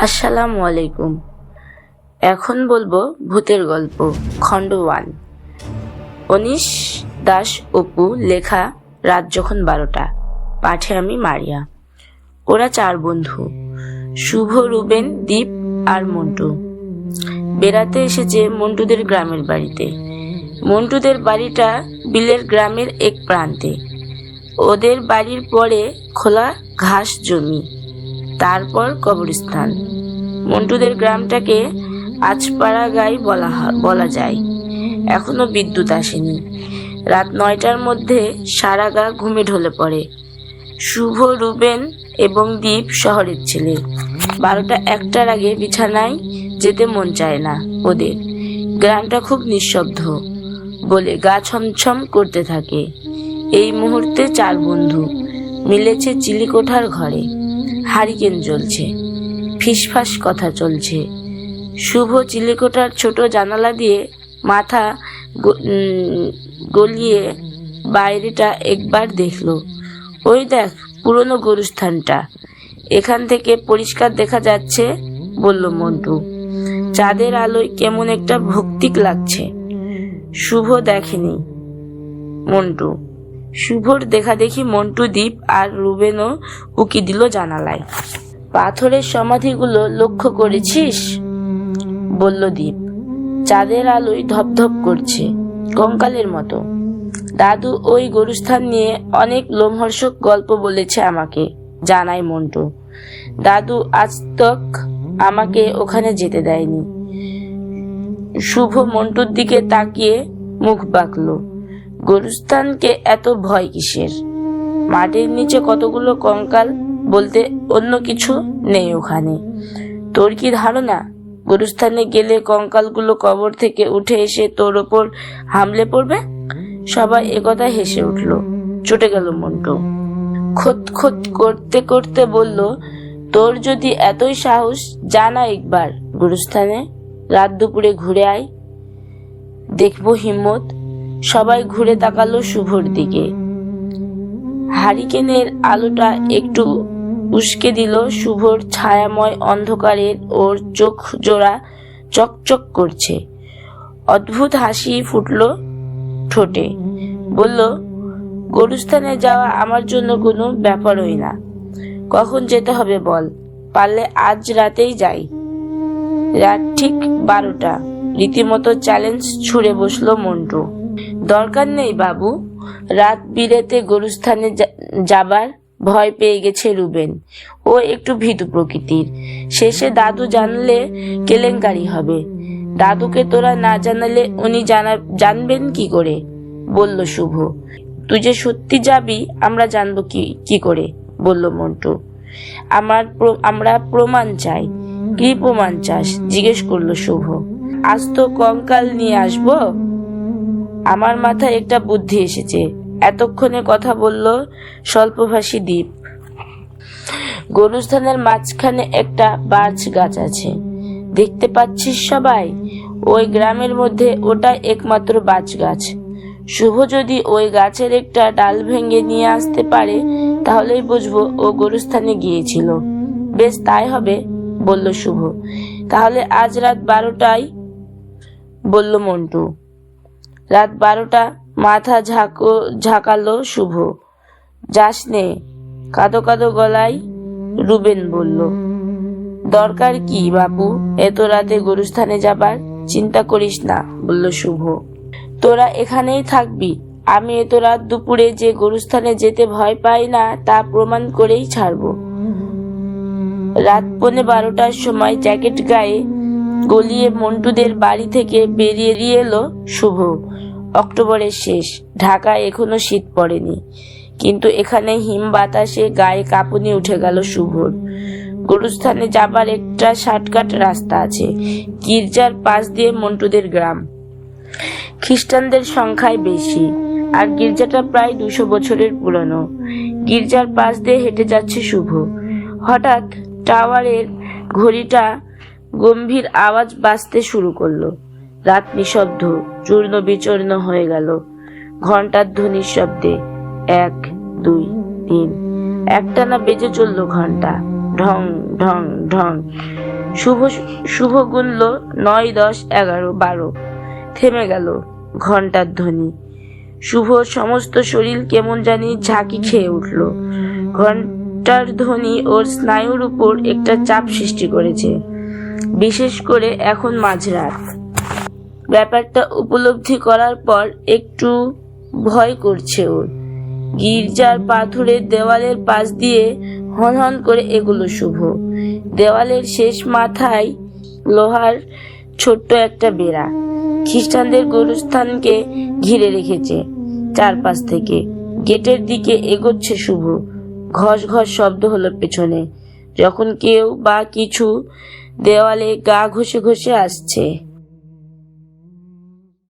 আসসালামু আলাইকুম। এখন বলবো ভূতের গল্প খণ্ড 1। অনিশ দাস অপু লেখা রাত যখন 12টা। পাঠে আমি মারিয়া। ওরা 4 বন্ধু, শুভ, রুবেন, দীপ আর মন্টু। বেড়াতে এসেছে মন্টুদের গ্রামের বাড়িতে। মন্টুদের বাড়িটা বিলের গ্রামের এক প্রান্তে। ওদের বাড়ির পরে খোলা ঘাস জমি, তারপর কবরস্থান। মন্টুদের গ্রামটাকে আজপাড়া গাই বলা যায়। এখনো বিদ্যুৎ আসেনি। রাত 9টার মধ্যে সারা গা ঘুমে ঢলে পড়ে। শুভ, রুবেন এবং দীপ শহরের ছেলে। 12টা 1টার আগে বিছানায় যেতে মন চায় না ওদের। গ্রামটা খুব নিঃশব্দ বলে গা ছমছম করতে থাকে। এই মুহূর্তে 4 বন্ধু মিলেছে চিলিকোঠার ঘরে। হারিকেন জ্বলছে, ফিসফাস কথা চলছে। শুভ চিলিকোঠার ছোট জানালা দিয়ে মাথা গলিয়ে বাইরেটা একবার দেখলো। ওই দেখ পুরনো গরুস্থানটা, এখান থেকে পরিষ্কার দেখা যাচ্ছে, বলল মন্টু। চাঁদের আলোয় কেমন একটা ভৌতিক লাগছে। শুভ দেখেনি মন্টু। শুভর দেখা দেখি মন্টু, দীপ আর রুবেনও উকি দিল জানালায়। পাথরের সমাধিগুলো লক্ষ্য করেছিস, বলল দীপ। চাঁদের আলোয় ধপধপ করছে, কঙ্কালের মতো। দাদু ওই গরুস্থান নিয়ে অনেক লোমহর্ষক গল্প বলেছে আমাকে, জানায় মন্টু। দাদু আজ তক আমাকে ওখানে যেতে দেয়নি। শুভ মন্টুর দিকে তাকিয়ে মুখ বাঁকল। গরুস্থানকে এত ভয় কিসের? মাটির নিচে কতগুলো কঙ্কাল, বলতে অন্য কিছু নেই ওখানে। তোর কি ধারণা গরুস্থানে গেলে কঙ্কালগুলো কবর থেকে উঠে এসে তোর ওপর হামলে পড়বে? সবাই একথা হেসে উঠল। চটে গেল মন্টু। খোত খোত করতে করতে বলল, তোর যদি এতই সাহস, জানা একবার গরুস্থানে, রাত দুপুরে ঘুরে আয়, দেখবো হিম্মত। সবাই ঘুরে তাকালো শুভর দিকে। হারিকেনের আলোটা একটু উস্কে দিল শুভর ছায়াময় অন্ধকারের। ওর চোখ জোড়া চকচক করছে। অদ্ভুত হাসি ফুটল ঠোঁটে। বলল, গরুস্থানে যাওয়া আমার জন্য কোনো ব্যাপারই না। কখন যেতে হবে বল, পারলে আজ রাতেই যাই। রাত ঠিক 12টা। রীতিমতো চ্যালেঞ্জ ছুড়ে বসলো মন্টু। দরকার নেই বাবু, রাত বিরেতে গরুস্থানে যাবার ভয় পেয়ে গেছে রুবেন। ও একটু ভীতু প্রকৃতির। শেষে দাদু জানলে কেলেঙ্কারি হবে। দাদুকে তোরা না জানালে উনি জানবেন কি করে, বলল শুভ। তুই যে সত্যি যাবি আমরা জানবো কি করে, বলল মন্টু। আমরা প্রমাণ চাই। কি প্রমাণ চাস, জিজ্ঞেস করলো শুভ। আজ তো কঙ্কাল নিয়ে আসবো। আমার মাথায় একটা বুদ্ধি এসেছে, এতক্ষণে কথা বলল স্বল্পভাষী দীপ। গরুস্থানের মাঝখানে একটা বার্চ গাছ আছে, দেখতে পাচ্ছিস সবাই? ওই গ্রামের মধ্যে ওটা একমাত্র বার্চ গাছ। শুভ যদি ওই গাছের একটা ডাল ভেঙে নিয়ে আসতে পারে, তাহলেই বুঝবো ও গরুস্থানে গিয়েছিল। বেশ, তাই হবে, বলল শুভ। তাহলে আজ রাত 12টায়, বলল মন্টু। রাত 12টা। মাথা ঝাঁকালো শুভ। যাস নে, কাঁদো কাঁদো গলায় রুবেন বলল। দরকার কি বাপু এত রাতে গরুস্থানে যাবার? চিন্তা করিস না, বলল শুভ। তোরা এখানেই থাকবি। আমি এত রাত দুপুরে যে গরুস্থানে যেতে ভয় পাই না তা প্রমাণ করেই ছাড়বো। রাত 12:15টার সময় জ্যাকেট গায়ে গলিয়ে মন্টুদের বাড়ি থেকে বেরিয়ে এলো শুভ। অক্টোবরের শেষ, ঢাকায় এখনো শীত পড়েনি, কিন্তু এখানে হিম বাতাসে গায়ে কাঁপুনি উঠে গেল শুভর। গরুস্থানে যাবার একটা শর্টকাট রাস্তা আছে, গির্জার পাশ দিয়ে মন্টুদের গ্রাম। খ্রিস্টানদের সংখ্যায় বেশি, আর গির্জাটা প্রায় 200 বছরের পুরনো। গির্জার পাশ দিয়ে হেঁটে যাচ্ছে শুভ। হঠাৎ টাওয়ারের ঘড়িটা গম্ভীর আওয়াজ বাজতে শুরু করলো। রাত নিঃশব্দ, চূর্ণ বিচূর্ণ হয়ে গেল ঘন্টার ধ্বনির শব্দে। 1, 2, 3 একটানা বেজে চলল ঘন্টা। ঢং ঢং ঢং। শুভ শুভ গুনল 9, 10, 11, 12। থেমে গেল ঘন্টার ধ্বনি। শুভর সমস্ত শরীর কেমন জানি ঝাঁকি খেয়ে উঠল। ঘন্টার ধ্বনি ওর স্নায়ুর উপর একটা চাপ সৃষ্টি করেছে, বিশেষ করে এখন মাঝরাত। ব্যাপারটা উপলব্ধি করার পর একটু ভয় করছে ওর। গির্জার পাথরের দেওয়ালের পাশ দিয়ে হনহন করে এগুলো শুভ। দেওয়ালের শেষ মাথায় লোহার ছোট্ট একটা বেড়া খ্রিস্টানদের গোরস্থানকে ঘিরে রেখেছে চারপাশ থেকে। গেটের দিকে এগোচ্ছে শুভ। ঘস ঘস শব্দ হলো পেছনে, যখন কেউ বা কিছু দেওয়ালে গা ঘষে ঘষে আসছে।